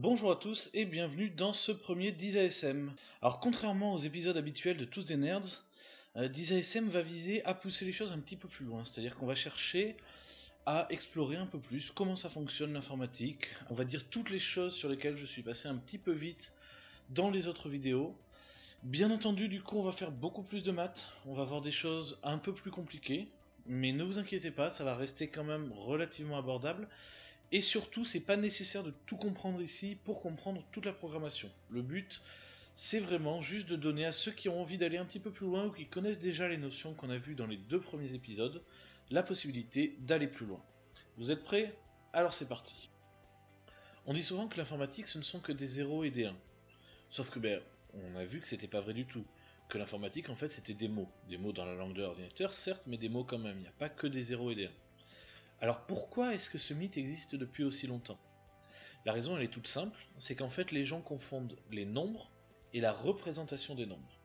Bonjour à tous et bienvenue dans ce premier 10ASM. Alors contrairement aux épisodes habituels de Tous des Nerds, 10ASM va viser à pousser les choses un petit peu plus loin, c'est-à-dire qu'on va chercher à explorer un peu plus comment ça fonctionne l'informatique, on va dire toutes les choses sur lesquelles je suis passé un petit peu vite dans les autres vidéos. Bien entendu, du coup on va faire beaucoup plus de maths, on va voir des choses un peu plus compliquées, mais ne vous inquiétez pas, ça va rester quand même relativement abordable. Et surtout, c'est pas nécessaire de tout comprendre ici pour comprendre toute la programmation. Le but, c'est vraiment juste de donner à ceux qui ont envie d'aller un petit peu plus loin ou qui connaissent déjà les notions qu'on a vues dans les deux premiers épisodes, la possibilité d'aller plus loin. Vous êtes prêts? Alors c'est parti. On dit souvent que l'informatique, ce ne sont que des 0 et des 1. Sauf que on a vu que c'était pas vrai du tout. Que l'informatique, en fait, c'était des mots. Des mots dans la langue de l'ordinateur, certes, mais des mots quand même. Il n'y a pas que des 0 et des 1. Alors pourquoi est-ce que ce mythe existe depuis aussi longtemps? La raison elle est toute simple, c'est qu'en fait les gens confondent les nombres et la représentation des nombres.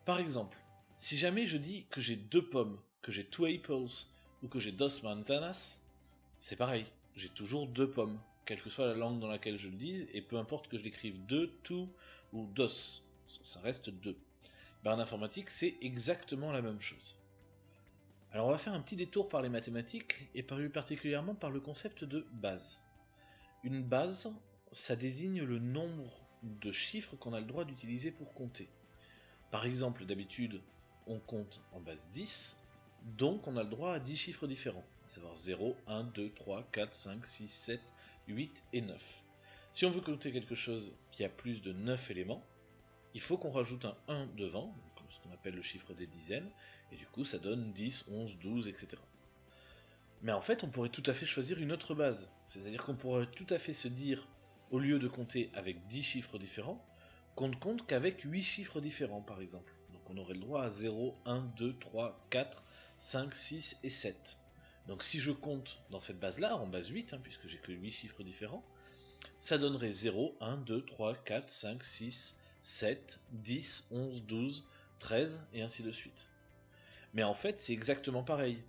Par exemple, si jamais je dis que j'ai 2 pommes, que j'ai 2 apples ou que j'ai 2 manzanas, c'est pareil, j'ai toujours 2 pommes, quelle que soit la langue dans laquelle je le dise, et peu importe que je l'écrive 2, 2 ou 2, ça reste 2. En informatique c'est exactement la même chose. Alors on va faire un petit détour par les mathématiques, et plus particulièrement par le concept de base. Une base, ça désigne le nombre de chiffres qu'on a le droit d'utiliser pour compter. Par exemple, d'habitude, on compte en base 10, donc on a le droit à 10 chiffres différents, à savoir 0, 1, 2, 3, 4, 5, 6, 7, 8 et 9. Si on veut compter quelque chose qui a plus de 9 éléments, il faut qu'on rajoute un 1 devant, ce qu'on appelle le chiffre des dizaines, et du coup ça donne 10, 11, 12, etc. Mais en fait, on pourrait tout à fait choisir une autre base, c'est-à-dire qu'on pourrait tout à fait se dire, au lieu de compter avec 10 chiffres différents, qu'on ne compte qu'avec 8 chiffres différents par exemple. Donc on aurait le droit à 0, 1, 2, 3, 4, 5, 6 et 7. Donc si je compte dans cette base-là, en base 8, puisque j'ai que 8 chiffres différents, ça donnerait 0, 1, 2, 3, 4, 5, 6, 7, 10, 11, 12, 13 et ainsi de suite. Mais en fait, c'est exactement pareil.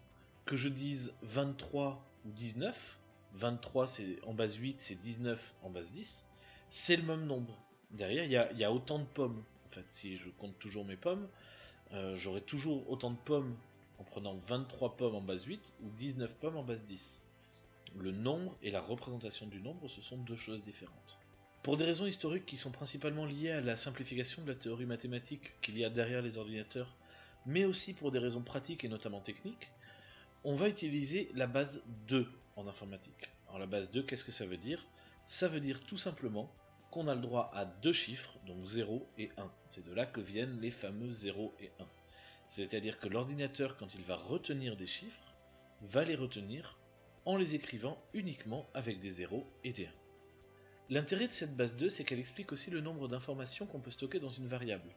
Que je dise 23 ou 19, 23 c'est en base 8, c'est 19 en base 10, c'est le même nombre. Derrière, il y a autant de pommes. En fait, si je compte toujours mes pommes, j'aurai toujours autant de pommes en prenant 23 pommes en base 8 ou 19 pommes en base 10. Le nombre et la représentation du nombre, ce sont deux choses différentes. Pour des raisons historiques qui sont principalement liées à la simplification de la théorie mathématique qu'il y a derrière les ordinateurs, mais aussi pour des raisons pratiques et notamment techniques, on va utiliser la base 2 en informatique. Alors la base 2, qu'est-ce que ça veut dire? Ça veut dire tout simplement qu'on a le droit à deux chiffres, donc 0 et 1. C'est de là que viennent les fameux 0 et 1. C'est-à-dire que l'ordinateur, quand il va retenir des chiffres, va les retenir en les écrivant uniquement avec des 0 et des 1. L'intérêt de cette base 2, c'est qu'elle explique aussi le nombre d'informations qu'on peut stocker dans une variable.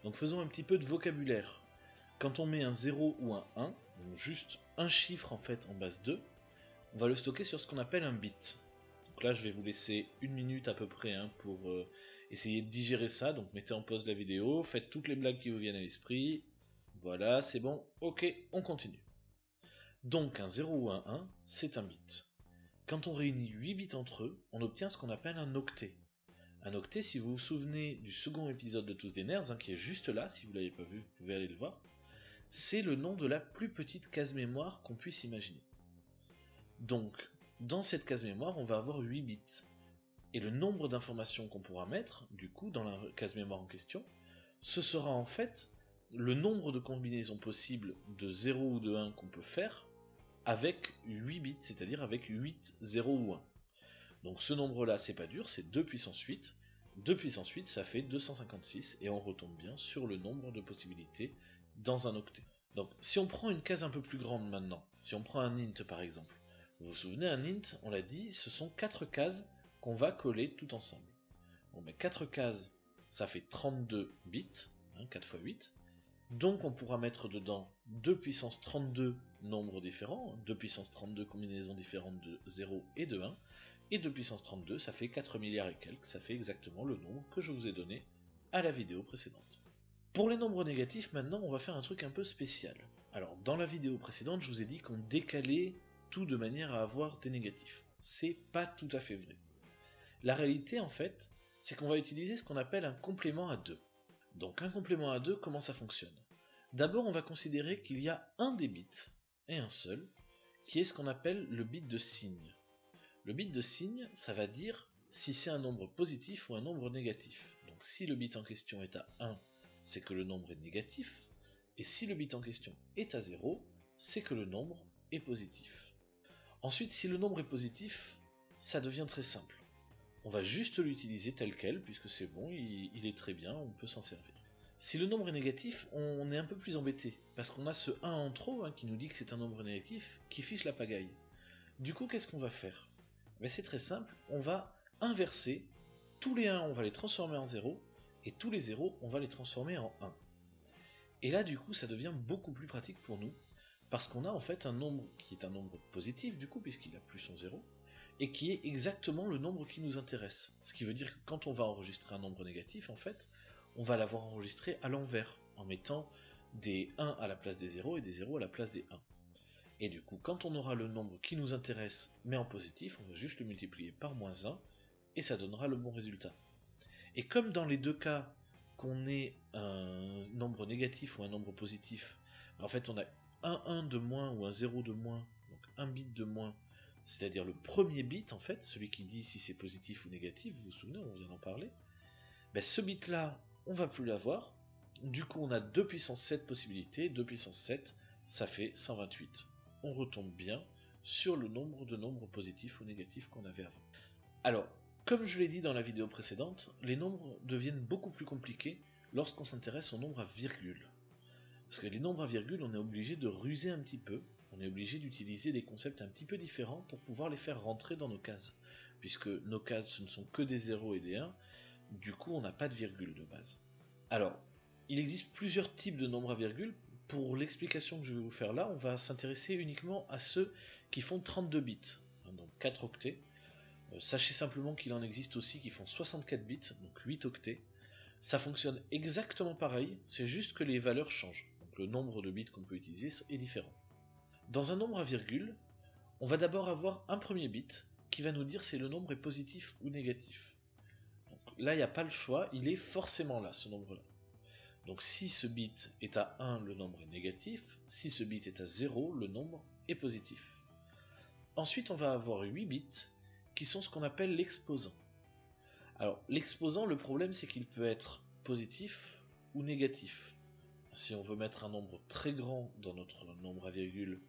Donc faisons un petit peu de vocabulaire. Quand on met un 0 ou un 1, donc juste un chiffre en fait en base 2, on va le stocker sur ce qu'on appelle un bit. Donc là je vais vous laisser une minute à peu près pour essayer de digérer ça, donc mettez en pause la vidéo, faites toutes les blagues qui vous viennent à l'esprit, voilà c'est bon, ok, on continue. Donc un 0 ou un 1, c'est un bit. Quand on réunit 8 bits entre eux, on obtient ce qu'on appelle un octet. Un octet, si vous vous souvenez du second épisode de Tous des Nerds, qui est juste là, si vous ne l'avez pas vu, vous pouvez aller le voir, c'est le nom de la plus petite case mémoire qu'on puisse imaginer. Donc, dans cette case mémoire, on va avoir 8 bits. Et le nombre d'informations qu'on pourra mettre, du coup, dans la case mémoire en question, ce sera en fait le nombre de combinaisons possibles de 0 ou de 1 qu'on peut faire avec 8 bits, c'est-à-dire avec 8 0 ou 1. Donc ce nombre-là, c'est pas dur, c'est 2 puissance 8. 2 puissance 8, ça fait 256, et on retombe bien sur le nombre de possibilités dans un octet. Donc si on prend une case un peu plus grande maintenant, si on prend un int par exemple, vous vous souvenez, un int, on l'a dit, ce sont 4 cases qu'on va coller tout ensemble. Bon, mais 4 cases, ça fait 32 bits, 4 x 8, donc on pourra mettre dedans 2 puissance 32 nombres différents, 2 puissance 32 combinaisons différentes de 0 et de 1, et 2 puissance 32 ça fait 4 milliards et quelques, ça fait exactement le nombre que je vous ai donné à la vidéo précédente. Pour les nombres négatifs, maintenant on va faire un truc un peu spécial. Alors dans la vidéo précédente, je vous ai dit qu'on décalait tout de manière à avoir des négatifs. C'est pas tout à fait vrai. La réalité en fait, c'est qu'on va utiliser ce qu'on appelle un complément à 2. Donc un complément à 2, comment ça fonctionne? D'abord on va considérer qu'il y a un des bits, et un seul, qui est ce qu'on appelle le bit de signe. Le bit de signe, ça va dire si c'est un nombre positif ou un nombre négatif. Donc si le bit en question est à 1, c'est que le nombre est négatif, et si le bit en question est à 0, c'est que le nombre est positif. Ensuite, si le nombre est positif, ça devient très simple. On va juste l'utiliser tel quel, puisque c'est bon, il est très bien, on peut s'en servir. Si le nombre est négatif, on est un peu plus embêté, parce qu'on a ce 1 en trop, qui nous dit que c'est un nombre négatif, qui fiche la pagaille. Du coup, qu'est-ce qu'on va faire? C'est très simple, on va inverser, tous les 1 on va les transformer en 0, et tous les 0 on va les transformer en 1. Et là du coup ça devient beaucoup plus pratique pour nous, parce qu'on a en fait un nombre qui est un nombre positif du coup, puisqu'il a plus son 0, et qui est exactement le nombre qui nous intéresse. Ce qui veut dire que quand on va enregistrer un nombre négatif, en fait, on va l'avoir enregistré à l'envers, en mettant des 1 à la place des 0 et des 0 à la place des 1. Et du coup, quand on aura le nombre qui nous intéresse, mais en positif, on va juste le multiplier par moins 1, et ça donnera le bon résultat. Et comme dans les deux cas, qu'on ait un nombre négatif ou un nombre positif, en fait on a un 1 de moins ou un 0 de moins, donc un bit de moins, c'est-à-dire le premier bit en fait, celui qui dit si c'est positif ou négatif, vous vous souvenez, on vient d'en parler, ce bit là, on va plus l'avoir, du coup on a 2 puissance 7 possibilités, 2 puissance 7, ça fait 128. On retombe bien sur le nombre de nombres positifs ou négatifs qu'on avait avant. Alors, comme je l'ai dit dans la vidéo précédente, les nombres deviennent beaucoup plus compliqués lorsqu'on s'intéresse aux nombres à virgule. Parce que les nombres à virgule, on est obligé de ruser un petit peu, on est obligé d'utiliser des concepts un petit peu différents pour pouvoir les faire rentrer dans nos cases. Puisque nos cases, ce ne sont que des 0 et des 1, du coup on n'a pas de virgule de base. Alors, il existe plusieurs types de nombres à virgule. Pour l'explication que je vais vous faire là, on va s'intéresser uniquement à ceux qui font 32 bits, donc 4 octets. Sachez simplement qu'il en existe aussi qui font 64 bits, donc 8 octets. Ça fonctionne exactement pareil, c'est juste que les valeurs changent. Donc le nombre de bits qu'on peut utiliser est différent. Dans un nombre à virgule, on va d'abord avoir un premier bit qui va nous dire si le nombre est positif ou négatif. Donc là, il n'y a pas le choix, il est forcément là, ce nombre-là. Donc si ce bit est à 1, le nombre est négatif. Si ce bit est à 0, le nombre est positif. Ensuite, on va avoir 8 bits qui sont ce qu'on appelle l'exposant. Alors, l'exposant, le problème c'est qu'il peut être positif ou négatif. Si on veut mettre un nombre très grand dans notre nombre à virgule,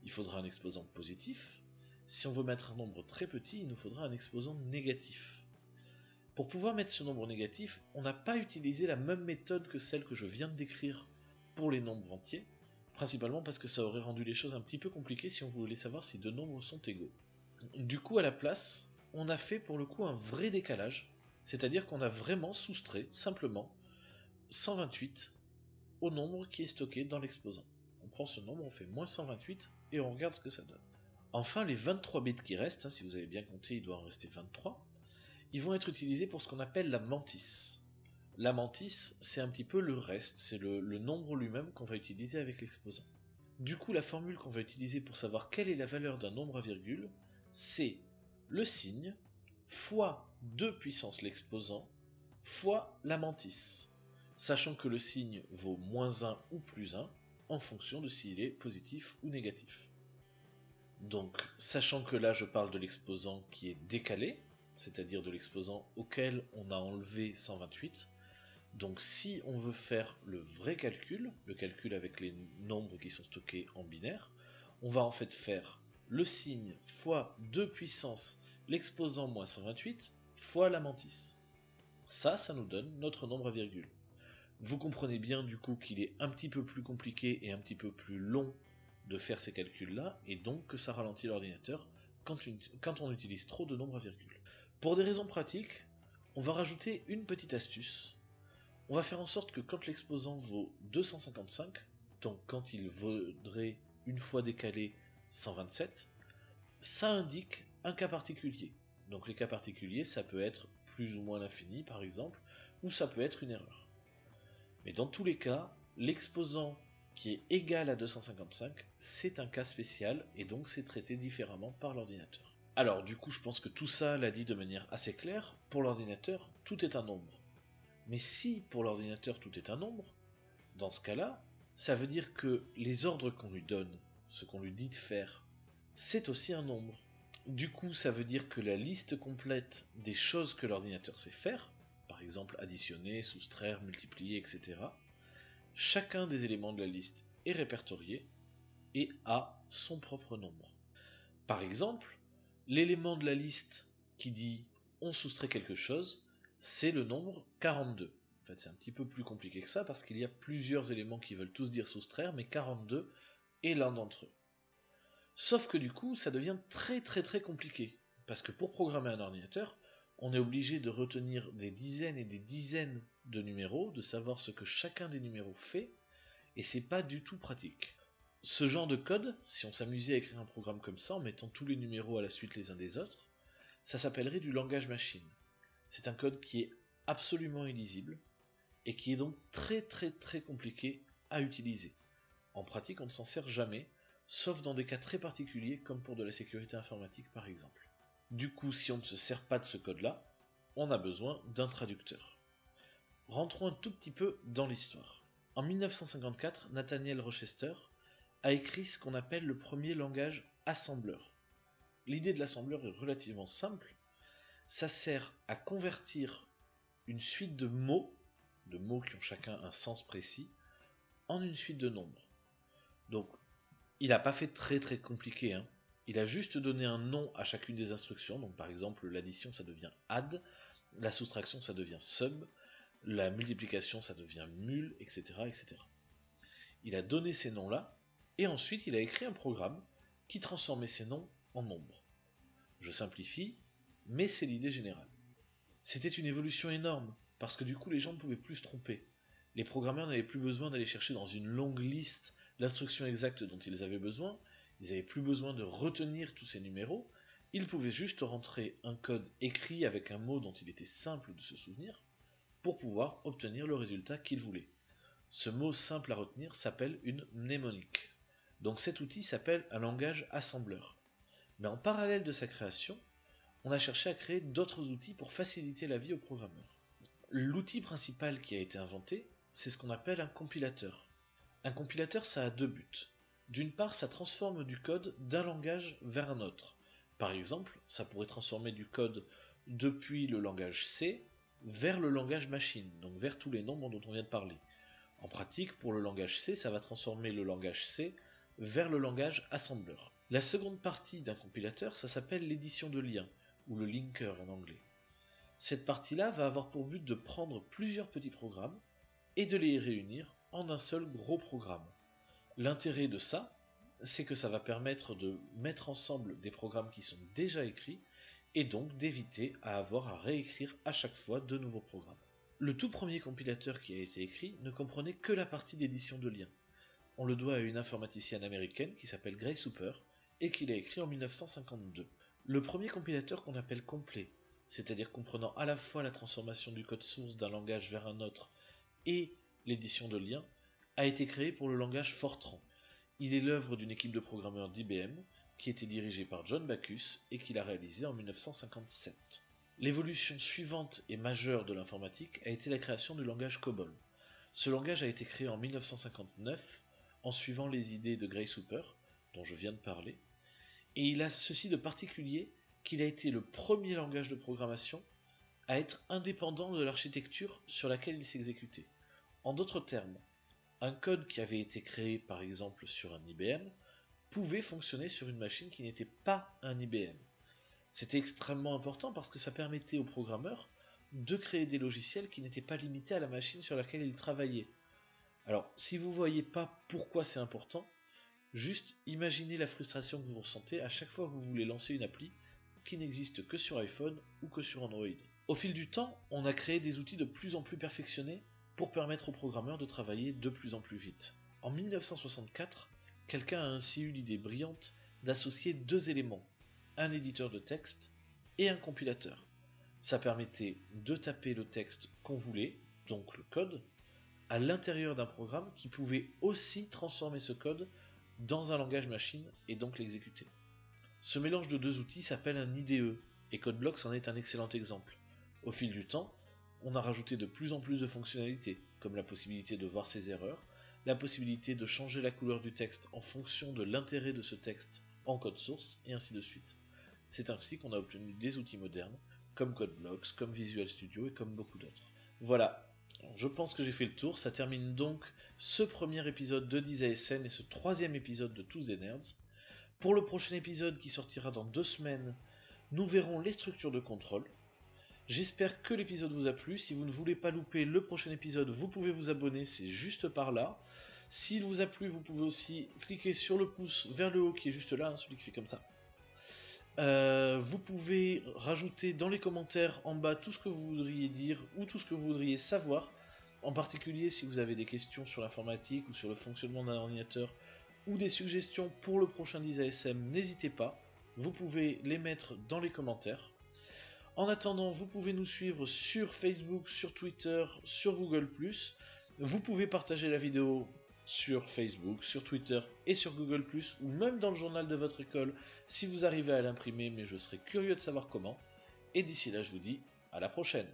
il faudra un exposant positif. Si on veut mettre un nombre très petit, il nous faudra un exposant négatif. Pour pouvoir mettre ce nombre négatif, on n'a pas utilisé la même méthode que celle que je viens de décrire pour les nombres entiers, principalement parce que ça aurait rendu les choses un petit peu compliquées si on voulait savoir si deux nombres sont égaux. Du coup, à la place, on a fait pour le coup un vrai décalage, c'est-à-dire qu'on a vraiment soustrait simplement 128 au nombre qui est stocké dans l'exposant. On prend ce nombre, on fait moins 128 et on regarde ce que ça donne. Enfin, les 23 bits qui restent, si vous avez bien compté, il doit en rester 23, ils vont être utilisés pour ce qu'on appelle la mantis. La mantis, c'est un petit peu le reste, c'est le nombre lui-même qu'on va utiliser avec l'exposant. Du coup, la formule qu'on va utiliser pour savoir quelle est la valeur d'un nombre à virgule, c'est le signe fois 2 puissance l'exposant fois la mantis, sachant que le signe vaut moins 1 ou plus 1 en fonction de s'il est positif ou négatif. Donc, sachant que là je parle de l'exposant qui est décalé, c'est-à-dire de l'exposant auquel on a enlevé 128, donc si on veut faire le vrai calcul, le calcul avec les nombres qui sont stockés en binaire, on va en fait faire le signe fois 2 puissance l'exposant moins 128 fois la mantis. Ça nous donne notre nombre à virgule. Vous comprenez bien du coup qu'il est un petit peu plus compliqué et un petit peu plus long de faire ces calculs-là, et donc que ça ralentit l'ordinateur quand on utilise trop de nombres à virgule. Pour des raisons pratiques, on va rajouter une petite astuce. On va faire en sorte que quand l'exposant vaut 255, donc quand il vaudrait une fois décalé 127, ça indique un cas particulier. Donc les cas particuliers, ça peut être plus ou moins l'infini par exemple, ou ça peut être une erreur. Mais dans tous les cas, l'exposant qui est égal à 255, c'est un cas spécial et donc c'est traité différemment par l'ordinateur. Alors du coup je pense que tout ça l'a dit de manière assez claire, pour l'ordinateur tout est un nombre. Mais si pour l'ordinateur tout est un nombre, dans ce cas-là, ça veut dire que les ordres qu'on lui donne, ce qu'on lui dit de faire, c'est aussi un nombre. Du coup, ça veut dire que la liste complète des choses que l'ordinateur sait faire, par exemple additionner, soustraire, multiplier, etc., chacun des éléments de la liste est répertorié et a son propre nombre. Par exemple, l'élément de la liste qui dit on soustrait quelque chose, c'est le nombre 42. En fait, c'est un petit peu plus compliqué que ça parce qu'il y a plusieurs éléments qui veulent tous dire soustraire, mais 42 est l'un d'entre eux. Sauf que du coup, ça devient très compliqué. Parce que pour programmer un ordinateur, on est obligé de retenir des dizaines et des dizaines de numéros, de savoir ce que chacun des numéros fait, et c'est pas du tout pratique. Ce genre de code, si on s'amusait à écrire un programme comme ça en mettant tous les numéros à la suite les uns des autres, ça s'appellerait du langage machine. C'est un code qui est absolument illisible et qui est donc très compliqué à utiliser. En pratique, on ne s'en sert jamais, sauf dans des cas très particuliers comme pour de la sécurité informatique par exemple. Du coup, si on ne se sert pas de ce code-là, on a besoin d'un traducteur. Rentrons un tout petit peu dans l'histoire. En 1954, Nathaniel Rochester a écrit ce qu'on appelle le premier langage assembleur. L'idée de l'assembleur est relativement simple. Ça sert à convertir une suite de mots qui ont chacun un sens précis, en une suite de nombres. Donc, il n'a pas fait très compliqué, hein. Il a juste donné un nom à chacune des instructions. Donc, par exemple, l'addition, ça devient add, la soustraction, ça devient sub, la multiplication, ça devient mul, etc., etc. Il a donné ces noms-là, et ensuite, il a écrit un programme qui transformait ces noms en nombres. Je simplifie, mais c'est l'idée générale. C'était une évolution énorme, parce que du coup les gens ne pouvaient plus se tromper. Les programmeurs n'avaient plus besoin d'aller chercher dans une longue liste l'instruction exacte dont ils avaient besoin, ils n'avaient plus besoin de retenir tous ces numéros, ils pouvaient juste rentrer un code écrit avec un mot dont il était simple de se souvenir, pour pouvoir obtenir le résultat qu'ils voulaient. Ce mot simple à retenir s'appelle une mnémonique. Donc cet outil s'appelle un langage assembleur. Mais en parallèle de sa création, on a cherché à créer d'autres outils pour faciliter la vie aux programmeurs. L'outil principal qui a été inventé, c'est ce qu'on appelle un compilateur. Un compilateur, ça a deux buts. D'une part, ça transforme du code d'un langage vers un autre. Par exemple, ça pourrait transformer du code depuis le langage C vers le langage machine, donc vers tous les nombres dont on vient de parler. En pratique, pour le langage C, ça va transformer le langage C vers le langage assembleur. La seconde partie d'un compilateur, ça s'appelle l'édition de liens, ou le linker en anglais. Cette partie-là va avoir pour but de prendre plusieurs petits programmes et de les réunir en un seul gros programme. L'intérêt de ça, c'est que ça va permettre de mettre ensemble des programmes qui sont déjà écrits et donc d'éviter à avoir à réécrire à chaque fois de nouveaux programmes. Le tout premier compilateur qui a été écrit ne comprenait que la partie d'édition de liens. On le doit à une informaticienne américaine qui s'appelle Grace Hopper et qui l'a écrit en 1952. Le premier compilateur qu'on appelle complet, c'est-à-dire comprenant à la fois la transformation du code source d'un langage vers un autre et l'édition de liens, a été créé pour le langage Fortran. Il est l'œuvre d'une équipe de programmeurs d'IBM qui était dirigée par John Backus et qu'il a réalisé en 1957. L'évolution suivante et majeure de l'informatique a été la création du langage COBOL. Ce langage a été créé en 1959 en suivant les idées de Grace Hopper, dont je viens de parler, et il a ceci de particulier qu'il a été le premier langage de programmation à être indépendant de l'architecture sur laquelle il s'exécutait. En d'autres termes, un code qui avait été créé par exemple sur un IBM pouvait fonctionner sur une machine qui n'était pas un IBM. C'était extrêmement important parce que ça permettait aux programmeurs de créer des logiciels qui n'étaient pas limités à la machine sur laquelle ils travaillaient. Alors, si vous ne voyez pas pourquoi c'est important, juste imaginez la frustration que vous ressentez à chaque fois que vous voulez lancer une appli qui n'existe que sur iPhone ou que sur Android. Au fil du temps, on a créé des outils de plus en plus perfectionnés pour permettre aux programmeurs de travailler de plus en plus vite. En 1964, quelqu'un a ainsi eu l'idée brillante d'associer deux éléments, un éditeur de texte et un compilateur. Ça permettait de taper le texte qu'on voulait, donc le code, à l'intérieur d'un programme qui pouvait aussi transformer ce code dans un langage machine et donc l'exécuter. Ce mélange de deux outils s'appelle un IDE, et CodeBlocks en est un excellent exemple. Au fil du temps, on a rajouté de plus en plus de fonctionnalités, comme la possibilité de voir ses erreurs, la possibilité de changer la couleur du texte en fonction de l'intérêt de ce texte en code source, et ainsi de suite. C'est ainsi qu'on a obtenu des outils modernes, comme CodeBlocks, comme Visual Studio et comme beaucoup d'autres. Voilà, je pense que j'ai fait le tour, ça termine donc ce premier épisode de 10ASM et ce troisième épisode de Tous des Nerds. Pour le prochain épisode qui sortira dans 2 semaines, nous verrons les structures de contrôle. J'espère que l'épisode vous a plu. Si vous ne voulez pas louper le prochain épisode, vous pouvez vous abonner, c'est juste par là. S'il vous a plu, vous pouvez aussi cliquer sur le pouce vers le haut qui est juste là, celui qui fait comme ça. Vous pouvez rajouter dans les commentaires en bas tout ce que vous voudriez dire ou tout ce que vous voudriez savoir. En particulier si vous avez des questions sur l'informatique ou sur le fonctionnement d'un ordinateur ou des suggestions pour le prochain 10ASM, n'hésitez pas. Vous pouvez les mettre dans les commentaires. En attendant, vous pouvez nous suivre sur Facebook, sur Twitter, sur Google+. Vous pouvez partager la vidéo sur Facebook, sur Twitter et sur Google+, ou même dans le journal de votre école si vous arrivez à l'imprimer, mais je serais curieux de savoir comment. Et d'ici là, je vous dis à la prochaine.